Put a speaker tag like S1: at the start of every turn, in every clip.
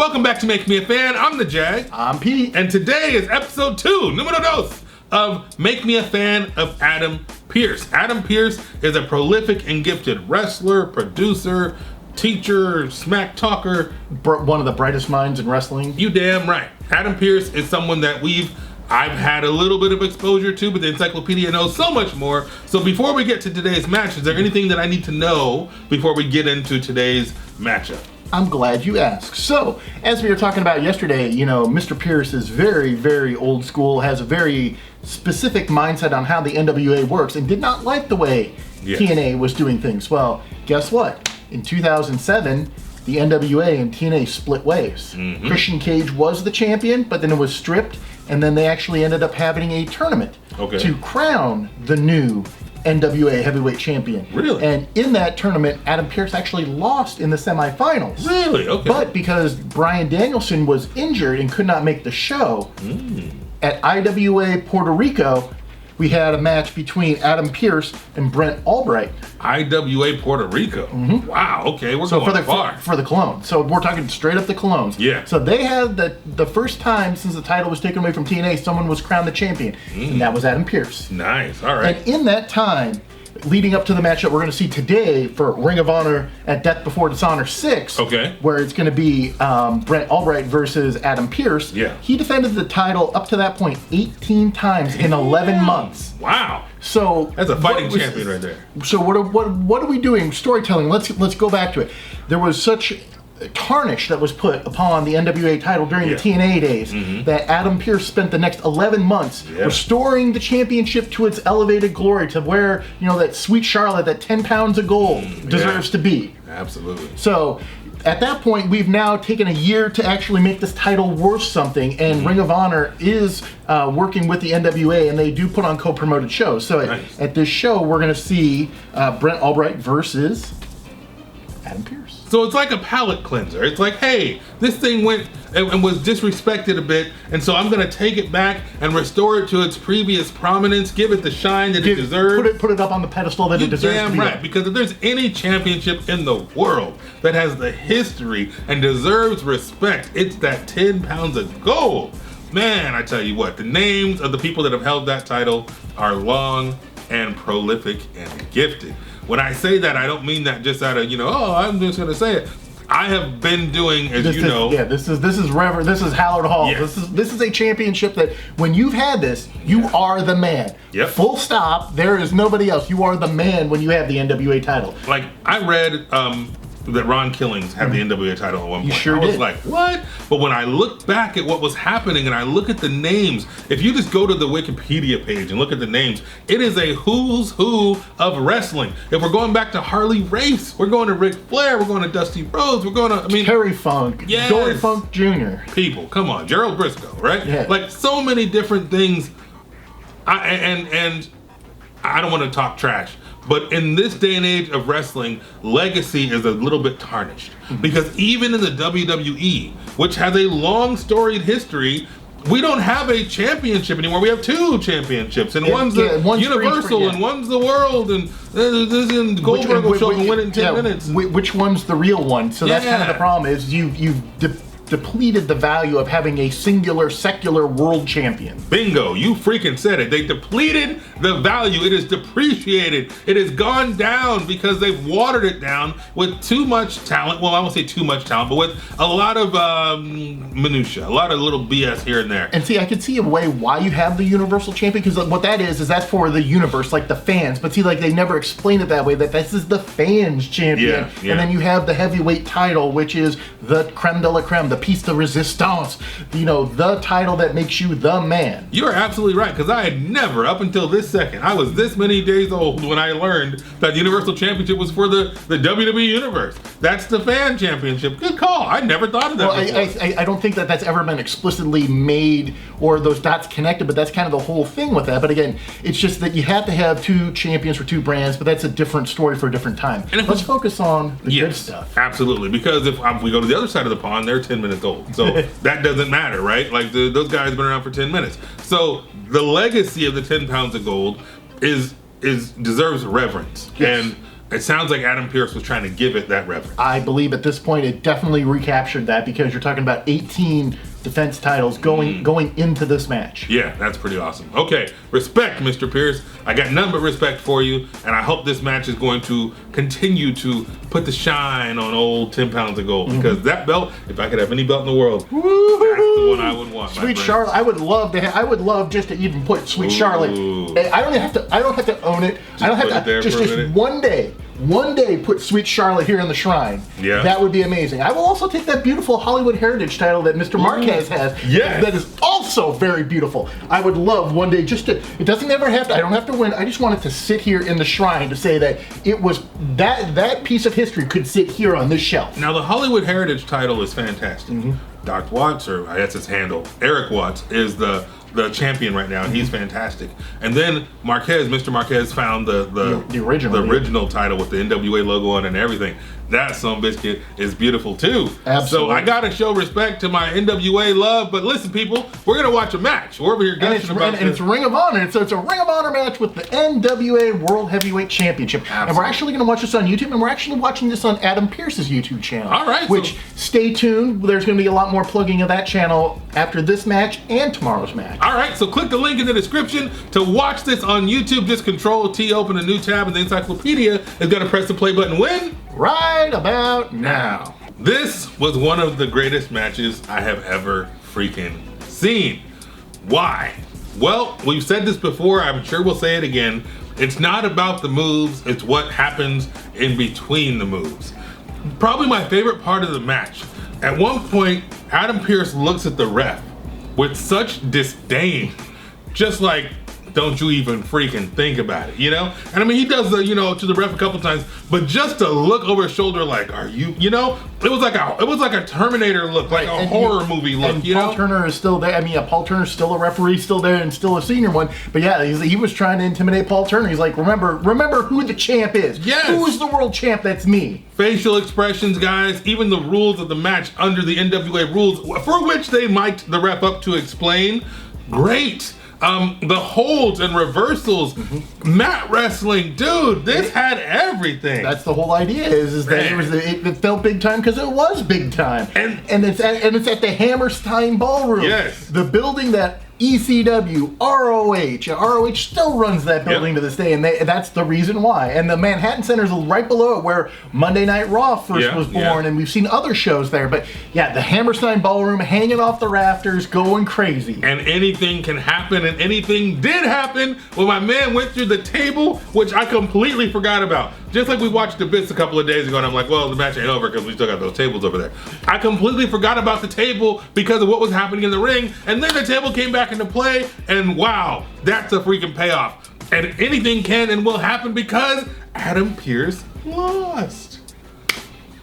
S1: Welcome back to Make Me a Fan. I'm the Jag.
S2: I'm Pete.
S1: And today is episode 2, numero dos, of Make Me a Fan of Adam Pearce. Adam Pearce is a prolific and gifted wrestler, producer, teacher, smack talker.
S2: One of the brightest minds in wrestling.
S1: You damn right. Adam Pearce is someone that I've had a little bit of exposure to, but the Encyclopedia knows so much more. So before we get to today's match, is there anything that I need to know before we get into today's matchup?
S2: I'm glad you asked. So, as we were talking about yesterday, Mr. Pearce is very, very old school, has a very specific mindset on how the NWA works, and did not like the way TNA was doing things. Well, guess what? In 2007, the NWA and TNA split ways. Mm-hmm. Christian Cage was the champion, but then it was stripped, and then they actually ended up having a tournament to crown the new NWA heavyweight champion.
S1: Really?
S2: And in that tournament, Adam Pearce actually lost in the semifinals.
S1: Really? Okay.
S2: But because Bryan Danielson was injured and could not make the show, at IWA Puerto Rico, we had a match between Adam Pearce and Brent Albright.
S1: IWA Puerto Rico? Mm-hmm. Wow, okay, we're going far.
S2: For the Cologne. So we're talking straight up the Colognes.
S1: Yeah.
S2: So they had the first time since the title was taken away from TNA, someone was crowned the champion. And that was Adam Pearce.
S1: Nice, all right.
S2: And in that time, leading up to the match that we're going to see today for Ring of Honor at Death Before Dishonor 6, where it's going to be Brent Albright versus Adam Pearce, he defended the title up to that point 18 times in 11 months.
S1: Wow.
S2: So
S1: that's a fighting champion right there.
S2: So what are we doing? Storytelling. Let's go back to it. There was such tarnish that was put upon the NWA title during the TNA days that Adam Pearce spent the next 11 months restoring the championship to its elevated glory, to where that sweet Charlotte, that 10 pounds of gold deserves to be.
S1: Absolutely.
S2: So at that point, we've now taken a year to actually make this title worth something, and Ring of Honor is working with the NWA, and they do put on co-promoted shows. So at this show, we're going to see Brent Albright versus Adam Pearce.
S1: So it's like a palate cleanser. It's like, hey, this thing went and was disrespected a bit, and so I'm going to take it back and restore it to its previous prominence, give it the shine that it deserves.
S2: Put it up on the pedestal that it deserves to be.
S1: Damn right, because if there's any championship in the world that has the history and deserves respect, it's that 10 pounds of gold. Man, I tell you what, the names of the people that have held that title are long and prolific and gifted. When I say that, I don't mean that just out of, I'm just going to say it. I have been doing, this is
S2: Hallard Hall. Yes. This is a championship that when you've had this, you are the man.
S1: Yep.
S2: Full stop. There is nobody else. You are the man when you have the NWA title.
S1: Like, I read that Ron Killings had the NWA title at one point.
S2: You sure
S1: I was
S2: did.
S1: like, what? But when I look back at what was happening and I look at the names, if you just go to the Wikipedia page and look at the names, it is a who's who of wrestling. If we're going back to Harley Race, we're going to Ric Flair, we're going to Dusty Rhodes, we're going to,
S2: Terry Funk, Dory Funk Jr.
S1: People, come on, Gerald Briscoe, right?
S2: Yeah.
S1: Like so many different things. And I don't want to talk trash, but in this day and age of wrestling, legacy is a little bit tarnished. Because even in the WWE, which has a long storied history, we don't have a championship anymore. We have 2 championships, and one's the Universal, and one's the World, and Goldberg will show up and win it in 10 minutes.
S2: Which one's the real one? So that's kind of the problem, is you've depleted the value of having a singular secular world champion.
S1: Bingo, you freaking said it. They depleted the value. It is depreciated. It has gone down because they've watered it down with too much talent. Well, I won't say too much talent, but with a lot of minutia, a lot of little BS here and there.
S2: And see, I could see a way why you have the Universal Champion, because what that is that's for the universe, like the fans. But see, like they never explain it that way, that this is the fans champion. Yeah. And then you have the heavyweight title, which is the creme de la creme, the piece de resistance, the title that makes you the man.
S1: You're absolutely right, because I had never, up until this second, I was this many days old when I learned that the Universal Championship was for the WWE Universe. That's the fan championship. Good call. I never thought of that before.
S2: I don't think that's ever been explicitly made or those dots connected, but that's kind of the whole thing with that. But again, it's just that you have to have 2 champions for 2 brands, but that's a different story for a different time. And let's focus on the good stuff.
S1: Absolutely, because if we go to the other side of the pond, they're 10 minutes old. So that doesn't matter, right? Like those guys have been around for 10 minutes. So the legacy of the 10 pounds of gold deserves reverence.
S2: Yes.
S1: it sounds like Adam Pearce was trying to give it that reverence.
S2: I believe at this point it definitely recaptured that, because you're talking about 18 defense titles going into this match.
S1: Yeah, that's pretty awesome. Okay, respect, Mr. Pearce. I got none but respect for you, and I hope this match is going to continue to put the shine on old 10 pounds of gold, because that belt, if I could have any belt in the world, that's the one I would want.
S2: Sweet Charlotte, I would love just to even put Sweet Charlotte. I don't have to own it. I don't have to just one day put Sweet Charlotte here in the shrine.
S1: Yeah.
S2: That would be amazing. I will also take that beautiful Hollywood Heritage title that Mr. Marquez has.
S1: Yeah.
S2: That is also very beautiful. I would love one day just to, it doesn't ever have to, I don't have to win. I just want it to sit here in the shrine to say that it was, that piece of history could sit here on this shelf.
S1: Now, the Hollywood Heritage title is fantastic. Dr. Watts, or I guess his handle, Eric Watts, is the champion right now, and he's fantastic. And then Mr. Marquez found the original title with the NWA logo on it and everything. That son biscuit is beautiful too.
S2: Absolutely.
S1: So I gotta show respect to my NWA love. But listen, people, we're gonna watch a match. We're over here gushing about
S2: and it's Ring of Honor. So it's a Ring of Honor match with the NWA World Heavyweight Championship.
S1: Absolutely.
S2: And we're actually gonna watch this on YouTube, and we're actually watching this on Adam Pearce's YouTube channel.
S1: All right.
S2: Which, stay tuned. There's gonna be a lot more plugging of that channel after this match and tomorrow's match.
S1: All right, so click the link in the description to watch this on YouTube. Just Control-T, open a new tab, and the Encyclopedia is gonna press the play button when?
S2: Right about now.
S1: This was one of the greatest matches I have ever freaking seen. Why? Well, we've said this before, I'm sure we'll say it again. It's not about the moves, it's what happens in between the moves. Probably my favorite part of the match. At one point, Adam Pearce looks at the ref with such disdain, just like, don't you even freaking think about it, you know? And I mean, he does the, to the ref a couple times, but just to look over his shoulder like, are you, it was like a Terminator look, like a horror movie look,
S2: and Paul Turner is still there. I mean, Paul Turner's still a referee, still there, and still a senior one. But yeah, he was trying to intimidate Paul Turner. He's like, remember who the champ is.
S1: Yes.
S2: Who is the world champ? That's me.
S1: Facial expressions, guys, even the rules of the match under the NWA rules, for which they mic'd the ref up to explain, great. The holds and reversals, mat wrestling, dude, this had everything.
S2: That's the whole idea is that it felt big time because it was big time. And it's at the Hammerstein Ballroom.
S1: Yes.
S2: The building that ECW, ROH still runs that building to this day, and that's the reason why. And the Manhattan Center is right below it, where Monday Night Raw first was born, and we've seen other shows there. But yeah, the Hammerstein Ballroom hanging off the rafters, going crazy.
S1: And anything can happen, and anything did happen when my man went through the table, which I completely forgot about. Just like we watched The Bits a couple of days ago, and I'm like, well, the match ain't over because we still got those tables over there. I completely forgot about the table because of what was happening in the ring, and then the table came back into play, and wow, that's a freaking payoff. And anything can and will happen because Adam Pearce lost.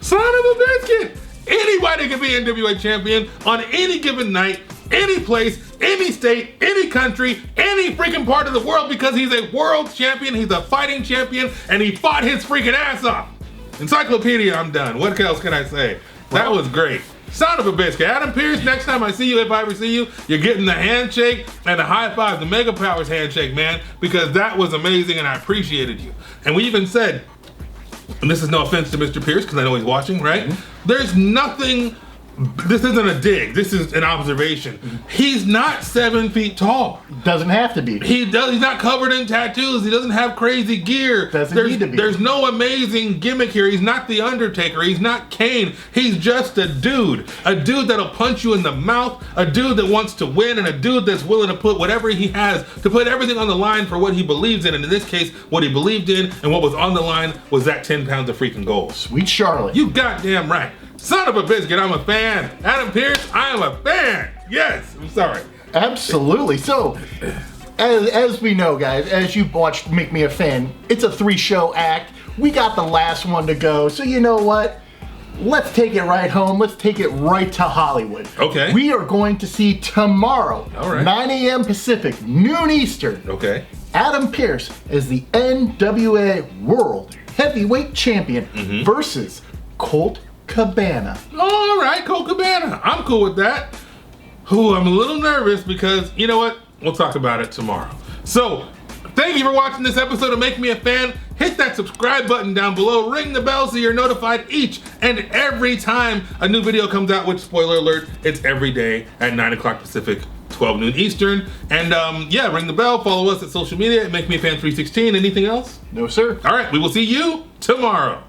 S1: Son of a biscuit! Anybody can be NWA champion on any given night, any place, any state, any country, any freaking part of the world, because he's a world champion, he's a fighting champion, and he fought his freaking ass off. Encyclopedia, I'm done. What else can I say? That was great. Son of a biscuit. Adam Pearce, next time I see you, if I ever see you, you're getting the handshake and the high five, the Mega Powers handshake, man, because that was amazing and I appreciated you. And we even said, and this is no offense to Mr. Pearce, because I know he's watching, right? There's nothing, this isn't a dig, this is an observation. He's not 7 feet tall.
S2: Doesn't have to be.
S1: He's not covered in tattoos. He doesn't have crazy gear.
S2: Doesn't need to be.
S1: There's no amazing gimmick here. He's not the Undertaker. He's not Kane. He's just a dude that'll punch you in the mouth, a dude that wants to win, and a dude that's willing to put whatever he has, to put everything on the line for what he believes in. And in this case, what he believed in and what was on the line was that 10 pounds of freaking gold.
S2: Sweet Charlotte.
S1: You goddamn right. Son of a biscuit, I'm a fan. Adam Pearce, I am a fan. Yes, I'm sorry.
S2: Absolutely. So, as we know, guys, as you watched Make Me a Fan, it's a 3-show act. We got the last one to go. So you know what? Let's take it right home. Let's take it right to Hollywood.
S1: Okay.
S2: We are going to see tomorrow,
S1: all right,
S2: 9 a.m. Pacific, noon Eastern.
S1: Okay.
S2: Adam Pearce as the NWA World Heavyweight Champion versus Colt Cabana.
S1: All right, Colt Cabana. I'm cool with that. I'm a little nervous because, you know what? We'll talk about it tomorrow. So, thank you for watching this episode of Make Me a Fan. hit that subscribe button down below, ring the bell so you're notified each and every time a new video comes out, which, spoiler alert, it's every day at 9 o'clock Pacific, 12 noon Eastern. And yeah, ring the bell, follow us at social media at Make Me a Fan 316. Anything else?
S2: No, sir.
S1: All right, we will see you tomorrow.